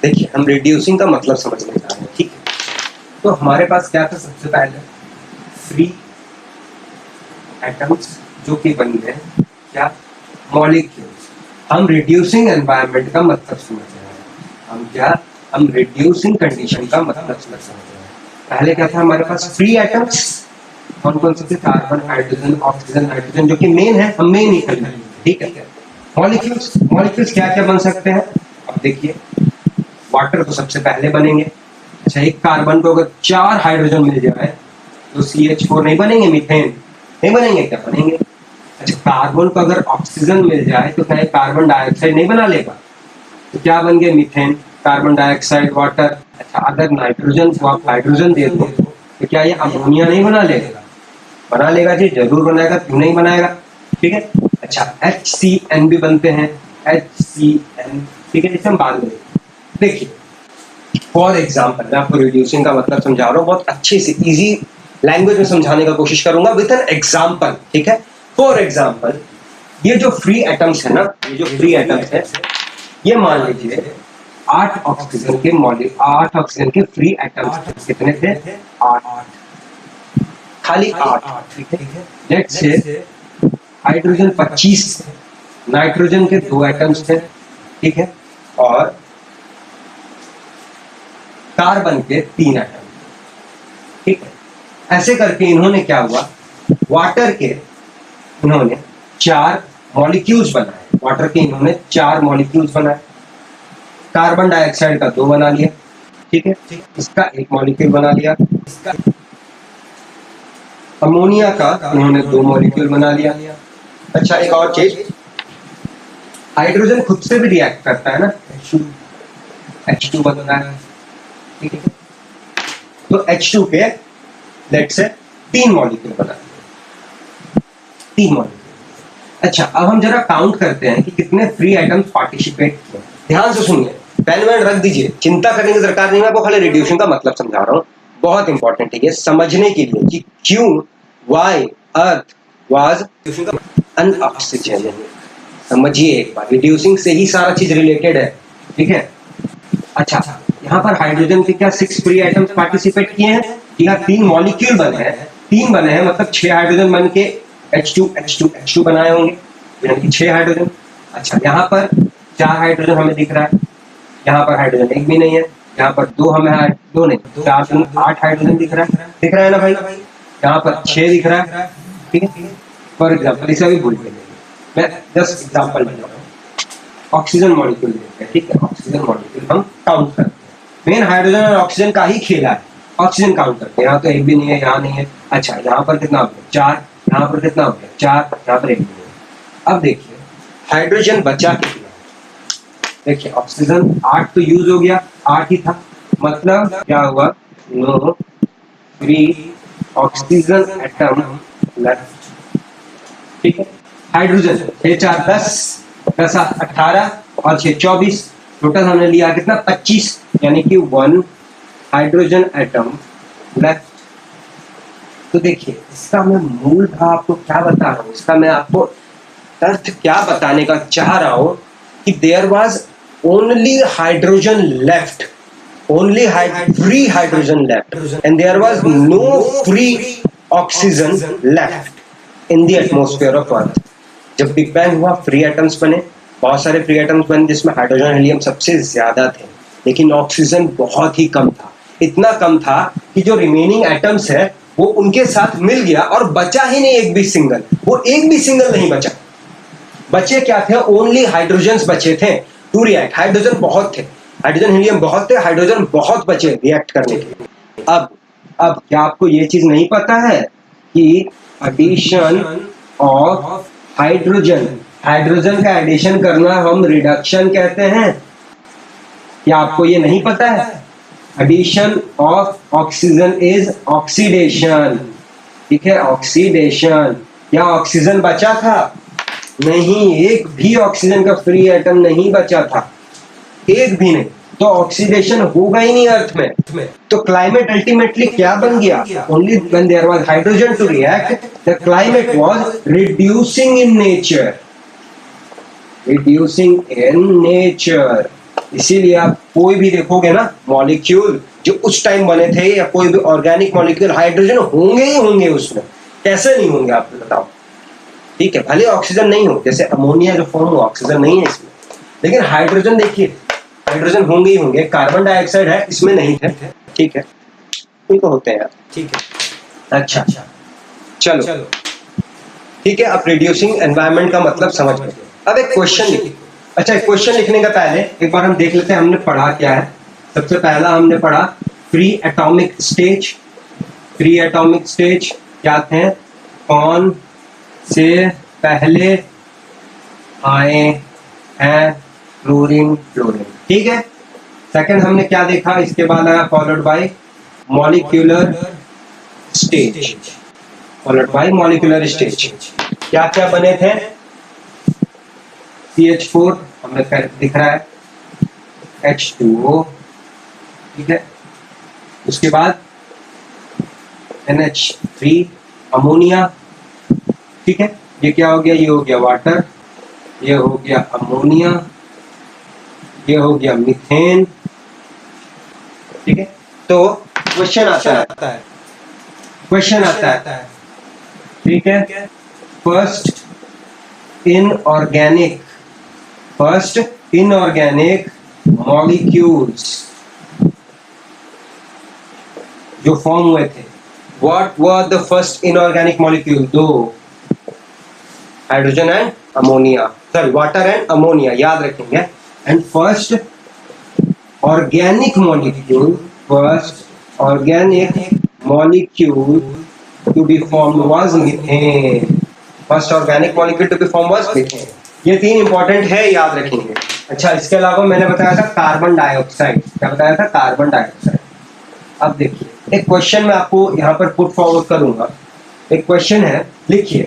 देखिए हम रिड्यूसिंग का मतलब समझने जा रहे हैं, ठीक है। तो हमारे पास क्या था सबसे पहले, फ्री एटम्स जो कि बन गए क्या, मॉलिक्यूल्स। हम रिड्यूसिंग एनवायरनमेंट का मतलब समझ रहे हैं, हम क्या, हम रिड्यूसिंग कंडीशन का मतलब समझ रहे हैं। पहले क्या था हमारे पास, फ्री एटम्स, कौन कौन से थे, कार्बन, हाइड्रोजन, ऑक्सीजन, नाइट्रोजन, जो कि मेन है, हम मेन ही करेंगे, ठीक है। मॉलिक्यूल्स, मॉलिक्यूल्स क्या क्या बन सकते हैं, अब देखिए, वाटर तो सबसे पहले बनेंगे। अच्छा, एक कार्बन को अगर 4 हाइड्रोजन मिल जाए तो CH4 नहीं बनेंगे, मीथेन नहीं बनेंगे, क्या बनेंगे। अच्छा, कार्बन को अगर ऑक्सीजन मिल जाए तो क्या कार्बन डाइऑक्साइड नहीं बना लेगा, तो क्या बन गए, मीथेन, कार्बन डाइऑक्साइड, वाटर। अच्छा, अगर नाइट्रोजन को आप हाइड्रोजन दे दो तो क्या ये अमोनिया नहीं बना लेगा, बना लेगा जी, जरूर बनाएगा, क्यों नहीं बनाएगा, ठीक है। अच्छा, HCN भी बनते हैं, HCN, ठीक है, इसे हम बाद में देखिए। फॉर एग्जाम्पल, मैं आपको रिड्यूसिंग का मतलब समझा रहा हूँ, बहुत अच्छे से इजी लैंग्वेज में समझाने का कोशिश करूंगा विद एन एग्जाम्पल, ठीक है। फॉर एग्जाम्पल, ये जो फ्री एटम्स है ना, ये जो फ्री एटम्स है, ये मान लीजिए 8 ऑक्सीजन के 8 ऑक्सीजन के फ्री एटम्स कितने थे, 8, खाली 8, ठीक है। लेट्स से हाइड्रोजन 25, नाइट्रोजन के 2 एटम्स थे, ठीक है, और कार्बन के 3 एटम, ठीक है। ऐसे करके इन्होंने क्या हुआ, वाटर के इन्होंने 4 मॉलिक्यूल्स बनाए, वाटर के इन्होंने 4 मॉलिक्यूल्स बनाए। कार्बन डाइऑक्साइड का 2 बना लिया, ठीक है, इसका 1 मॉलिक्यूल बना लिया, इसका अमोनिया का इन्होंने 2 मॉलिक्यूल बना लिया। अच्छा, एक और चीज, हाइड्रोजन खुद से भी रिएक्ट करता है ना, H2 बनता है, ठीक है। तो H2 के लेट्स से 3 मॉलिक्यूल बना दिए, 3 मॉलिक्यूल। अच्छा, अब हम जरा काउंट करते हैं कि कितने फ्री एटम्स पार्टिसिपेट किए। ध्यान से सुनिए, पेन वेन रख दीजिए, चिंता करने की दरकार नहीं है, आपको खाली रिड्यूसिंग का मतलब समझा रहा हूँ, बहुत इंपॉर्टेंट है ये समझने के लिए कि क्यों, why earth was un oxygen. समझिए एक बार, रिड्यूसिंग से ही सारा चीज रिलेटेड है, ठीक है। अच्छा, यहाँ पर हाइड्रोजन के क्या 6 फ्री एटम्स पार्टिसिपेट किए हैं, यहाँ 3 मॉलिक्यूल बने हैं, 3 बने हैं, मतलब 6 हाइड्रोजन बन के H2 बनाए होंगे, यानी कि 6 हाइड्रोजन। अच्छा, यहाँ पर 4 हाइड्रोजन हमें दिख रहा है, यहाँ पर हाइड्रोजन एक भी नहीं है, यहाँ पर 2 हमें 2 नहीं 4 8 हाइड्रोजन दिख रहा है ना भाई, यहाँ पर 6 दिख रहा है, ठीक है। फॉर एग्जाम्पल, इसे भी भूल गए, मैं जस्ट एग्जाम्पल बता रहा हूँ। ऑक्सीजन मॉलिक्यूल देखते हैं, ठीक है, ऑक्सीजन मॉलिक्यूल हम काउंट करते हैं, मेन हाइड्रोजन और ऑक्सीजन का ही खेला है, ऑक्सीजन काउंट करते हैं, यहाँ तो एक भी नहीं है, यहाँ नहीं है। अच्छा, यहाँ पर कितना हो गया, 4, यहाँ पर कितना हो गया, 4, यहाँ पर एक भी नहीं है। अब देखिए हाइड्रोजन बचा कितना, देखिए ऑक्सीजन 8 तो यूज हो गया, 8 ही था, मतलब क्या हुआ, no free oxygen atom left, ठीक है। हाइड्रोजन 6 4 10, 10 18 और 6 24, टोटल हमने लिया कितना, 25, यानी कि 1 हाइड्रोजन एटम लेफ्ट। तो देखिए इसका मैं मूल भाव आपको क्या बता रहा हूँ, इसका मैं आपको अर्थ क्या बताने का चाह रहा हूँ कि there was only hydrogen left, only free hydrogen left and there was no free oxygen left in the atmosphere of earth. जब बिग बैंग हुआ, फ्री एटम्स बने, बहुत सारे फ्री एटम्स बने, जिसमें हाइड्रोजन हीलियम सबसे ज्यादा थे, लेकिन ऑक्सीजन बहुत ही कम था, इतना कम था कि जो रिमेनिंग एटम्स है वो उनके साथ मिल गया और बचा ही नहीं एक भी सिंगल, वो एक भी सिंगल नहीं बचा। बचे क्या थे, ओनली हाइड्रोजन बचे थे टू रिएक्ट। हाइड्रोजन बहुत थे, हाइड्रोजन हीलियम बहुत थे, हाइड्रोजन बहुत बचे रिएक्ट करने के लिए। अब क्या आपको ये चीज नहीं पता है कि एडिशन ऑफ हाइड्रोजन, हाइड्रोजन का एडिशन करना हम रिडक्शन कहते हैं, क्या आपको ये नहीं पता है? Addition of oxygen is oxidation, ठीक है, ऑक्सीडेशन। क्या ऑक्सीजन बचा था? नहीं, एक भी ऑक्सीजन का फ्री एटम नहीं बचा था, एक भी नहीं, तो ऑक्सीडेशन होगा ही नहीं अर्थ में। तो क्लाइमेट अल्टीमेटली क्या बन गया? Only when there was hydrogen to react the climate was reducing in nature, reducing in nature. इसीलिए आप कोई भी देखोगे ना मॉलिक्यूल जो उस टाइम बने थे या कोई भी ऑर्गेनिक मॉलिक्यूल, हाइड्रोजन होंगे ही होंगे उसमें, कैसे नहीं होंगे आप बताओ। ठीक है, भले ऑक्सीजन नहीं हो, जैसे अमोनिया जो फॉर्म हुआ ऑक्सीजन नहीं है इसमें, लेकिन हाइड्रोजन देखिए, हाइड्रोजन होंगे ही होंगे। कार्बन डाइऑक्साइड है इसमें नहीं है। ठीक है, तो होते हैं यार। ठीक है, अच्छा चलो ठीक है। अब रिड्यूसिंग एनवायरनमेंट का मतलब समझ गए। अब एक क्वेश्चन लिखिए। अच्छा, एक क्वेश्चन लिखने का पहले एक बार हम देख लेते हैं हमने पढ़ा क्या है। सबसे पहला हमने पढ़ा free atomic stage. Free atomic stage क्या थे, कौन से पहले आए हैं, क्लोरीन फ्लोरीन। ठीक है, सेकंड हमने क्या देखा, इसके बाद आया followed by molecular stage. Followed by molecular stage क्या क्या बने थे, CH4 हमें दिख रहा है, H2O। ठीक है, उसके बाद NH3 अमोनिया। ठीक है, ये क्या हो गया, ये हो गया वाटर, ये हो गया अमोनिया, ये हो गया मीथेन। ठीक है, तो क्वेश्चन आता है, क्वेश्चन आता है। ठीक है, फर्स्ट इनऑर्गेनिक मॉलिक्यूल्स जो फॉर्म हुए थे, what were the first inorganic molecule, दो hydrogen and ammonia, sorry water and ammonia, याद रखेंगे। And first organic molecule to be formed was methane. First organic molecule to be formed was methane. ये तीन important है, याद रखेंगे। अच्छा, इसके अलावा मैंने बताया था कार्बन डाइऑक्साइड, क्या बताया था, कार्बन डाइऑक्साइड। अब देखिए एक क्वेश्चन मैं आपको यहाँ पर पुट फॉरवर्ड करूंगा। एक क्वेश्चन है, लिखिए,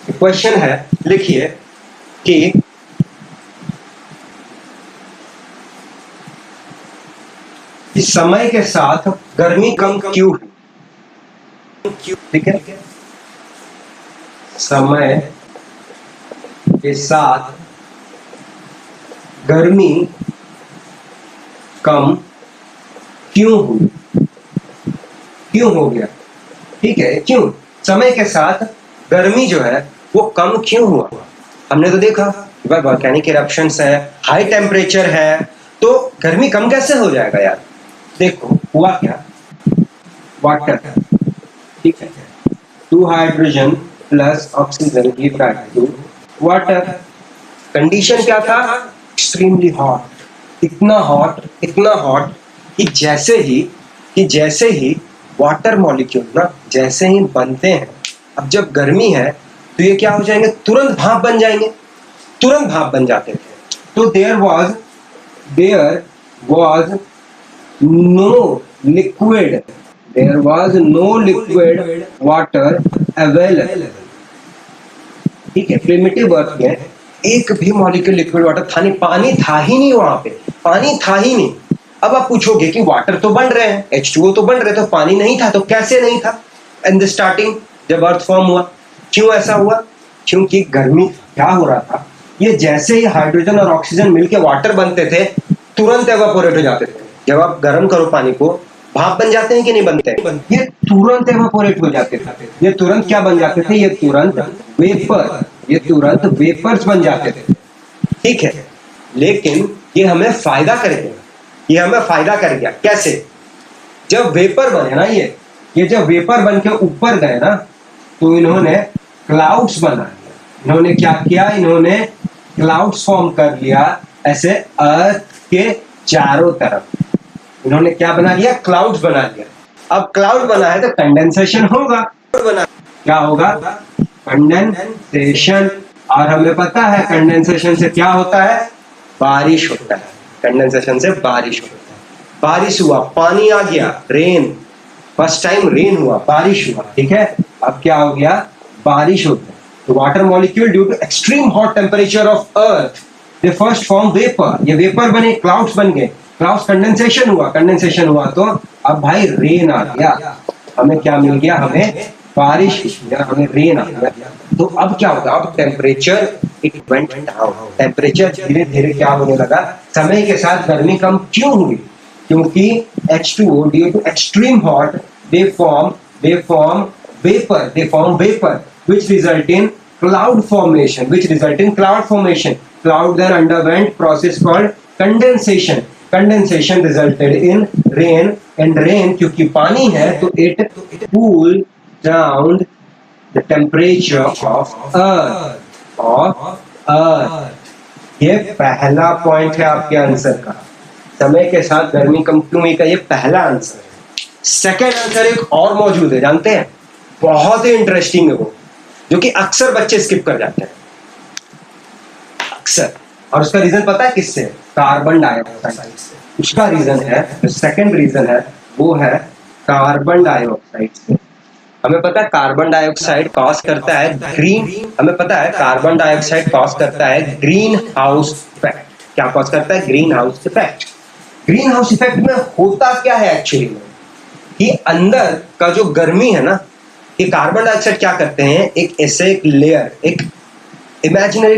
क्वेश्चन है लिखिए कि इस समय के साथ गर्मी कम क्यों हुई। ठीक है, समय के साथ गर्मी कम क्यों हुई, क्यों हो गया। ठीक है, क्यों, समय के साथ गर्मी जो है वो कम क्यों हुआ। हमने तो देखा वॉल्केनिक इरप्शंस है, हाई टेम्परेचर है, तो गर्मी कम कैसे हो जाएगा यार। देखो हुआ क्या, वाटर, ठीक है, 2 hydrogen plus oxygen give rise to water. Condition क्या था, एक्सट्रीमली हॉट, इतना हॉट कि जैसे ही वाटर मॉलिक्यूल ना जैसे ही बनते हैं, अब जब गर्मी है तो ये क्या हो जाएंगे, तुरंत भाप बन जाएंगे, तुरंत भाप बन जाते थे। तो there was no liquid water available. ठीक है, प्रिमिटिव अर्थ में एक भी मॉलिक्यूल लिक्विड वाटर था नहीं, पानी था ही नहीं, वहां पे पानी था ही नहीं। अब आप पूछोगे कि वाटर तो बन रहे हैं, H2O तो बन रहे, तो पानी नहीं था, तो कैसे नहीं था इन द स्टार्टिंग जब अर्थ फॉर्म हुआ। क्यों ऐसा हुआ, क्योंकि गर्मी, क्या हो रहा था, ये जैसे ही हाइड्रोजन और ऑक्सीजन मिलकर वाटर बनते थे तुरंत एवापोरेट हो जाते थे। जब आप गर्म करो पानी को, भाप बन जाते हैं कि नहीं बनते, ये तुरंत एवापोरेट हो जाते थे। ये तुरंत क्या बन जाते थे, ये तुरंत वेपर्स बन जाते थे। ठीक है, लेकिन ये हमें फायदा कर गया, कैसे, जब वेपर बने ना, ये जब वेपर बन के ऊपर गए ना, तो इन्होंने क्लाउड्स बना लिया। इन्होंने क्या किया, इन्होंने क्लाउड्स फॉर्म कर लिया ऐसे अर्थ के चारों तरफ। इन्होंने क्या बना लिया, क्लाउड्स बना लिया। अब क्लाउड बना है तो कंडेंसेशन होगा, क्या होगा, कंडेंसेशन। और हमें पता है कंडेंसेशन से क्या होता है, बारिश होता है। कंडेंसेशन से बारिश होता है, बारिश हुआ, पानी आ गया, रेन, फर्स्ट टाइम रेन हुआ, बारिश हुआ। ठीक है, अब क्या हो गया, बारिश होता है। तो water molecule due to extreme hot temperature of earth they first form vapour. ये वेपर बने, क्लाउड्स बन गए, क्लाउड्स कंडेंसेशन हुआ तो अब भाई रेन आ गया, हमें क्या मिल गया, हमें बारिश, हमें रेन आ गया। तो अब क्या होगा, अब temperature it went down, temperature धीरे धीरे क्या होने लगा, समय के साथ गर्मी कम क्यों हुई, क्योंकि H2O due to extreme hot they form vapor which result in cloud formation, cloud then underwent process called condensation resulted in rain, and rain क्योंकि पानी है तो it cool down the temperature of earth. ये पहला point है आपके answer का, समय के साथ गर्मी कम क्यों हुई का ये पहला आंसर है। सेकेंड आंसर एक और मौजूद है, जानते हैं, बहुत ही इंटरेस्टिंग है वो, जो कि अक्सर बच्चे स्किप कर जाते हैं अक्सर, और उसका रीजन पता है किससे, कार्बन डाइऑक्साइड से। उसका रीजन है, जो सेकेंड रीजन है वो है कार्बन डाइऑक्साइड से। हमें पता है कार्बन डाइऑक्साइड कॉज करता है हमें पता है कार्बन डाइऑक्साइड कॉज करता है ग्रीन हाउस इफेक्ट। क्या कॉज करता है, green house effect. Green house effect में होता क्या है एक्चुअली में, कि अंदर का जो गर्मी है ना, कि कार्बन डाइऑक्साइड क्या करते हैं, एक ऐसे एक लेयर, एक इमेजिनरी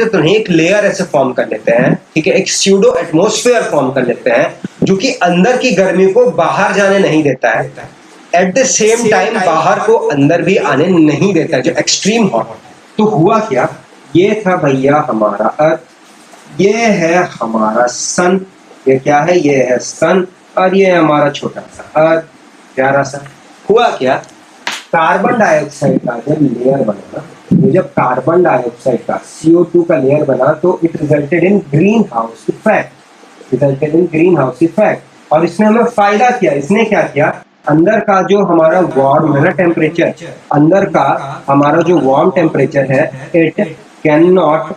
तो नहीं, एक लेयर ऐसे फॉर्म कर लेते हैं, ठीक है, एक स्यूडो एटमॉस्फेयर फॉर्म कर लेते हैं, जो कि अंदर की गर्मी को बाहर जाने नहीं देता है, एट द सेम टाइम बाहर को अंदर भी आने नहीं देता है, जो एक्सट्रीम हॉट। तो हुआ क्या, ये था भैया हमारा अर्थ, ये है हमारा सन, ये क्या है, ये है सन, और ये हमारा छोटा सा अर्थ, प्यारा सा। हुआ क्या, कार्बन डाइऑक्साइड का जब लेयर बना, ये जब कार्बन डाइऑक्साइड का CO2 का लेयर बना, तो it resulted in green house effect, और इसने हमें फायदा किया। इसने क्या किया, अंदर का जो हमारा वार्म है ना टेम्परेचर, अंदर का हमारा जो वार्म टेम्परेचर है, it can not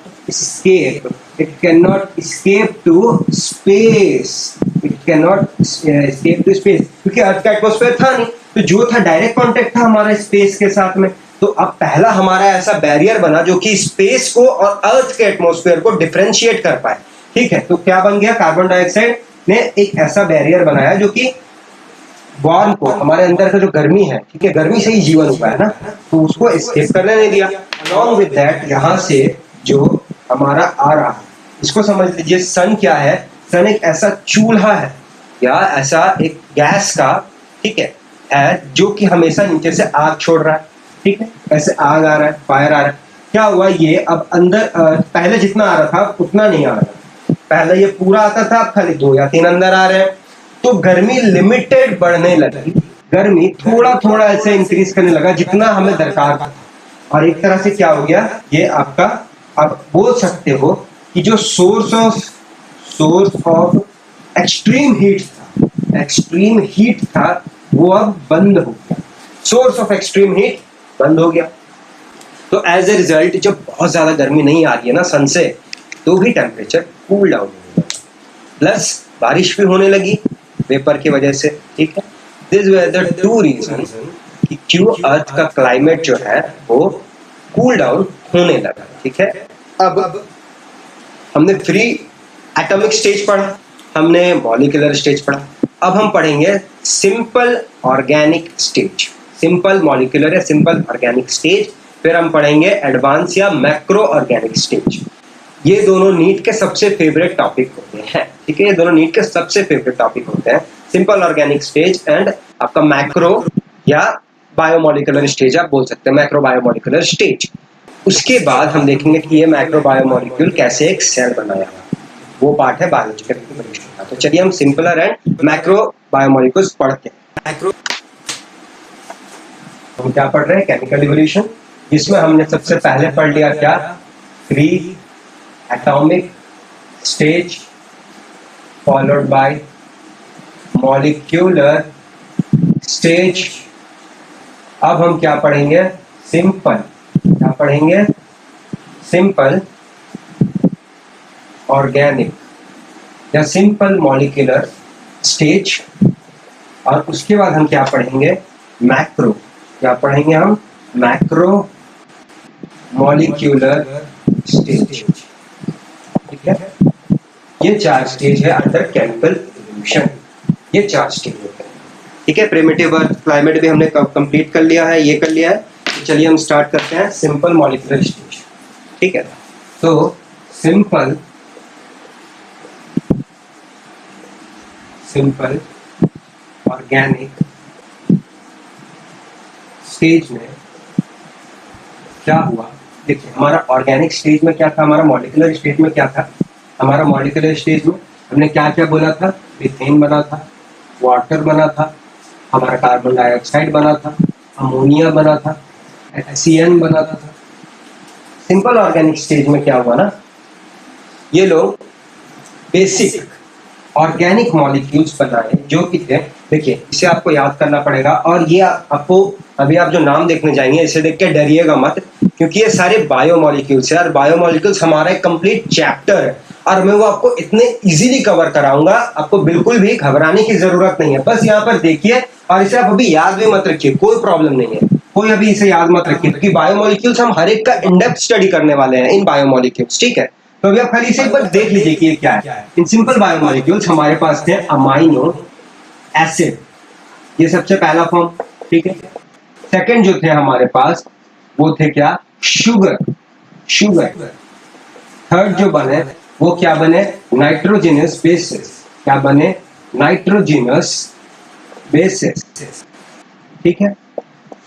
escape to space, क्योंकि अर्थ का एटमॉस्फेयर था नहीं, तो जो था डायरेक्ट कांटेक्ट था हमारा स्पेस के साथ में। तो अब पहला हमारा ऐसा बैरियर बना जो कि स्पेस को और अर्थ के एटमॉस्फेयर को डिफरेंशिएट कर पाए, ठीक है। तो क्या बन गया, कार्बन डाइऑक्साइड ने एक ऐसा बैरियर बनाया जो कि वार्म को, हमारे अंदर का जो गर्मी है, ठीक है, गर्मी से ही जीवन हुआ है ना, तो उसको एस्केप करने नहीं दिया। अलॉन्ग विद दैट यहाँ से जो हमारा आ रहा है, इसको समझ लीजिए, सन क्या है, सन एक ऐसा चूल्हा है या ऐसा एक गैस का, ठीक है, जो कि हमेशा नीचे से आग छोड़ रहा है, ठीक है, ऐसे आग आ रहा है, फायर आ रहा है। क्या हुआ, ये अब अंदर पहले जितना आ रहा था उतना नहीं आ रहा, पहले ये पूरा आता था, अब खाली 2 या 3 अंदर आ रहे हैं, तो गर्मी लिमिटेड बढ़ने लगी, गर्मी थोड़ा थोड़ा ऐसे इंक्रीज करने लगा जितना हमें दरकार था। और एक तरह से क्या हो गया, ये आपका, आप बोल सकते हो कि जो सोर्स ऑफ एक्सट्रीम हीट था वो अब बंद हो गया, सोर्स ऑफ एक्सट्रीम हीट बंद हो गया। तो एज ए रिजल्ट जब बहुत ज्यादा गर्मी नहीं आ रही है ना सन से, तो भी टेम्परेचर कूल डाउन होने लगा, प्लस बारिश भी होने लगी वेपर की वजह से, ठीक है। दिस वर द 2 रीजन कि क्यों अर्थ का क्लाइमेट जो है वो कूल डाउन होने लगा, ठीक है। अब हमने फ्री एटॉमिक स्टेज पढ़ा, हमने मॉलिक्यूलर स्टेज पढ़ा, अब हम पढ़ेंगे simple organic stage, simple molecular या सिंपल ऑर्गेनिक स्टेज, फिर हम पढ़ेंगे एडवांस या मैक्रो ऑर्गेनिक स्टेज। ये दोनों नीट के सबसे फेवरेट टॉपिक होते हैं, ठीक है, ये दोनों नीट के सबसे फेवरेट टॉपिक होते हैं, सिंपल ऑर्गेनिक स्टेज एंड आपका मैक्रो या बायोमोलिकुलर स्टेज, आप बोल सकते हैं मैक्रो बायोमोलिकुलर स्टेज। उसके बाद हम देखेंगे कि ये मैक्रो बायोमोलिक्यूल कैसे एक सेल बनाया, वो पार्ट है बायोलॉजिकल केमिस्ट्री का। तो चलिए हम सिंपलर एंड मैक्रो बायोमोलिक्यूल्स पढ़ते हैं। हम क्या पढ़ रहे हैं, केमिकल इवोल्यूशन, जिसमें हमने सबसे पहले पढ़ लिया क्या, free atomic stage followed by molecular stage. अब हम क्या पढ़ेंगे, सिंपल, क्या पढ़ेंगे, सिंपल ऑर्गेनिक या सिंपल मॉलिक्यूलर स्टेज। और उसके बाद हम क्या पढ़ेंगे, मैक्रो, क्या पढ़ेंगे हम, मैक्रो मॉलिक्यूलर स्टेज, ठीक है। ये 4 स्टेज है अंडर केमिकल इवोल्यूशन, ये 4 स्टेज होते हैं, ठीक है। प्रिमिटिव अर्थ क्लाइमेट भी हमने कंप्लीट कर लिया है, ये कर लिया है। चलिए हम स्टार्ट करते हैं सिंपल मॉलिक्यूलर स्टेज। ठीक है, तो सिंपल ऑर्गेनिक स्टेज में क्या हुआ। देखिए हमारा ऑर्गेनिक स्टेज में क्या था, हमारा मॉलिक्यूलर स्टेज में क्या था। हमारा मॉलिक्यूलर स्टेज में हमने क्या क्या बोला था, मीथेन बना था, वाटर बना था, हमारा कार्बन डाइऑक्साइड बना था, अमोनिया बना था, HCN बना था। सिंपल ऑर्गेनिक स्टेज में क्या हुआ ना, ये लोग बेसिक ऑर्गेनिक मॉलिक्यूल्स बनाए जो कि थे। देखिए इसे आपको याद करना पड़ेगा, और ये आपको अभी आप जो नाम देखने जाएंगे इसे देख के डरिएगा मत, क्योंकि ये सारे बायो मॉलिक्यूल्स है और बायो मॉलिक्यूल्स हमारा एक कंप्लीट चैप्टर है और मैं वो आपको इतने इजीली कवर कराऊंगा, आपको बिल्कुल भी घबराने की जरूरत नहीं है। बस यहाँ पर देखिए और इसे आप अभी याद भी मत रखिए, कोई प्रॉब्लम नहीं है, कोई अभी इसे याद मत रखिए, क्योंकि बायो मॉलिक्यूल्स हम हर एक का इन डेप्थ स्टडी करने वाले हैं इन बायो मॉलिक्यूल्स। ठीक है, तो अभी आप खाली इसे एक बार देख लीजिए कि ये क्या है। इन सिंपल बायोमोलिक्यूल्स हमारे पास थे अमाइनो एसिड, ये सबसे पहला फॉर्म। ठीक है, सेकंड जो थे हमारे पास वो थे क्या, शुगर। थर्ड जो बने वो क्या बने, नाइट्रोजिनस बेसिस। क्या बने, नाइट्रोजिनस बेसिस। ठीक है,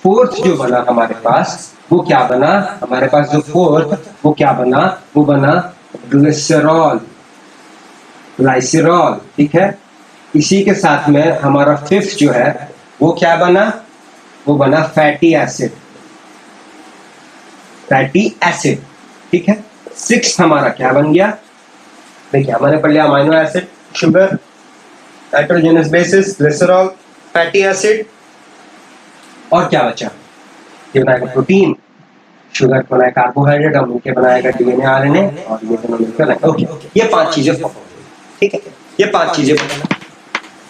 फोर्थ जो बना हमारे पास वो क्या बना, हमारे पास जो फोर्थ वो क्या बना, वो बना ग्लिसरॉल, ग्लाइसरॉल। ठीक है, इसी के साथ में हमारा फिफ्थ जो है वो क्या बना, वो बना फैटी एसिड। ठीक है, सिक्स्थ हमारा क्या बन गया, देखिए हमने पढ़ लिया amino acid, sugar, nitrogenous bases, glycerol, fatty acid, और क्या बचा, ये बनाएगा प्रोटीन, शुगर बनाया कार्बोहाइड्रेट, और मिलकर बनाएगा DNA RNA, और ये दोनों मिलकर ओके। ये 5 चीजें, ठीक है, ये 5 चीजें बना,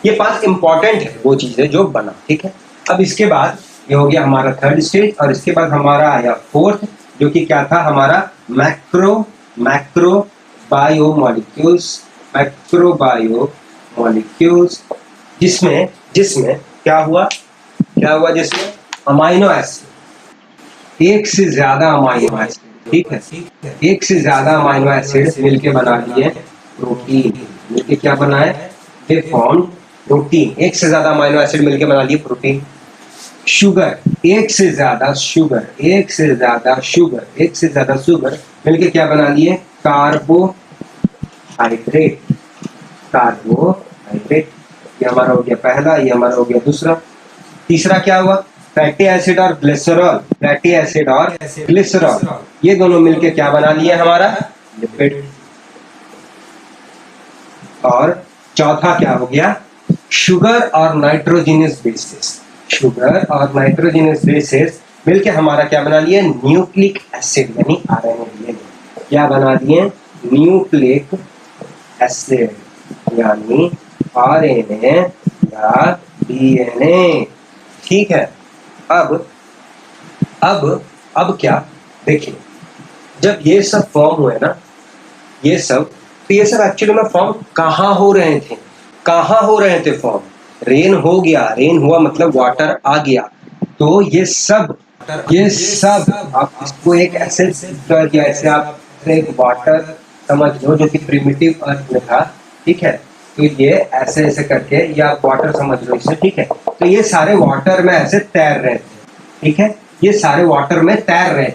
ये 5 इंपॉर्टेंट है वो चीजें जो बना। ठीक है, अब इसके बाद ये हो गया हमारा थर्ड स्टेज, और इसके बाद हमारा आया फोर्थ, जो कि क्या था हमारा मैक्रो बायो मॉलिक्यूल्स, जिसमें क्या हुआ, जिसमें अमाइनो एसिड, एक से ज्यादा अमाइनो एसिड। ठीक है, एक से ज्यादा अमाइनो एसिड मिलके बना लिए प्रोटीन। मिलके क्या बनाए, दे फॉर्म प्रोटीन। एक से ज्यादा अमाइनो एसिड मिलके बना लिए प्रोटीन। शुगर, एक से ज्यादा शुगर मिलके क्या बना लिए, कार्बोहाइड्रेट। ये हमारा हो गया पहला, ये हमारा हो गया दूसरा। तीसरा क्या हुआ, फैटी एसिड और ग्लिसरॉल, ये दोनों मिलके क्या बना लिए हमारा, लिपिड। और चौथा क्या हो गया, शुगर और नाइट्रोजिनस बेसिस मिलके हमारा क्या बना लिए, न्यूक्लिक एसिड यानी RNA। क्या बना दिए, न्यूक्लिक एसिड यानी RNA या DNA। ठीक है, अब क्या, देखिए जब ये सब फॉर्म हुए ना, ये सब एक्चुअली में फॉर्म कहाँ हो रहे थे फॉर्म, रेन हुआ मतलब वाटर आ गया। तो ये सब आप इसको एक ऐसे या ऐसे आप एक वाटर समझ लो जो कि प्रिमिटिव अर्थ में था। ठीक है, तो ये ऐसे करके या आप वाटर समझ लो इसे। ठीक है, तो ये सारे वाटर में ऐसे तैर रहे थे। ठीक है, ये सारे वाटर में तैर रहे थे।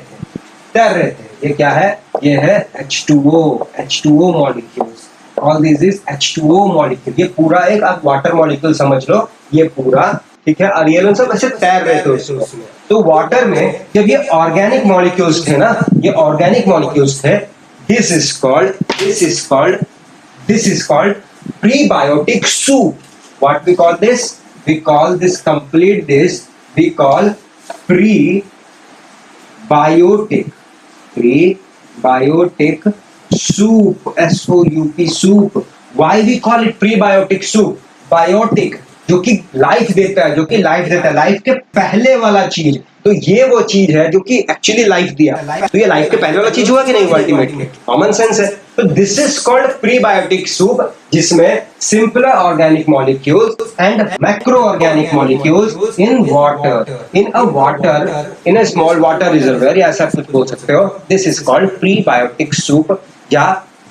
ये क्या है, ये है H2O molecules. All this is H2O molecule. ये पूरा एक आप वाटर मॉलिक्यूल समझ लो, ये पूरा। ठीक है, और ये लोग सब ऐसे तैर रहे थे उसमें। तो वाटर में जब ये ऑर्गेनिक मॉलिक्यूल्स थे ना, ये ऑर्गेनिक मॉलिक्यूल्स थे, this is called prebiotic soup. What we call this? We call this prebiotic soup. SOUP soup. Why we call it prebiotic soup? Biotic जो कि लाइफ देता है, लाइफ के पहले वाला चीज। तो ये वो चीज है जो कि एक्चुअली लाइफ दिया। तो ये लाइफ के पहले वाला चीज हुआ कि नहीं, अल्टीमेटली कॉमन सेंस है। तो this is called prebiotic soup, जिसमें simple organic molecules and macro organic molecules in water in a small water reservoir, या ऐसा कुछ बोल सकते हो. This is called prebiotic soup या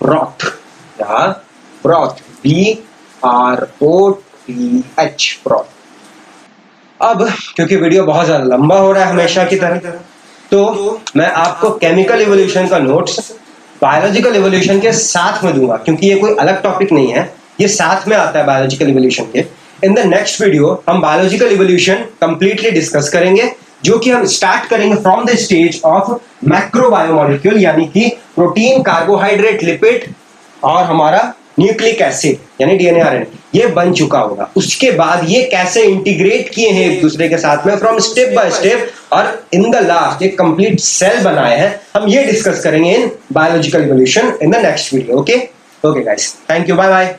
ब्रॉथ, BROTH, ब्रॉथ. अब क्योंकि वीडियो बहुत ज्यादा लंबा हो रहा है हमेशा की तरह, तो मैं आपको केमिकल इवोल्यूशन का नोट्स बायोलॉजिकल इवोल्यूशन के साथ में दूंगा, क्योंकि ये कोई अलग टॉपिक नहीं है, ये साथ में आता है बायोलॉजिकल इवोल्यूशन के. इन द नेक्स्ट वीडियो हम बायोलॉजिकल इवोल्यूशन कंप्लीटली डिस्कस करेंगे, जो कि हम स्टार्ट करेंगे from the stage of macro biomolecule, यानी कि प्रोटीन, कार्बोहाइड्रेट, लिपिड और हमारा न्यूक्लिक एसिड यानी डीएनए, आरएनए ये बन चुका होगा. उसके बाद ये कैसे इंटीग्रेट किए हैं एक दूसरे के साथ में फ्रॉम स्टेप बाय स्टेप, और इन द लास्ट एक कंप्लीट सेल बनाए हैं, हम ये डिस्कस करेंगे in biological evolution in the next video. Okay guys, thank you, bye bye.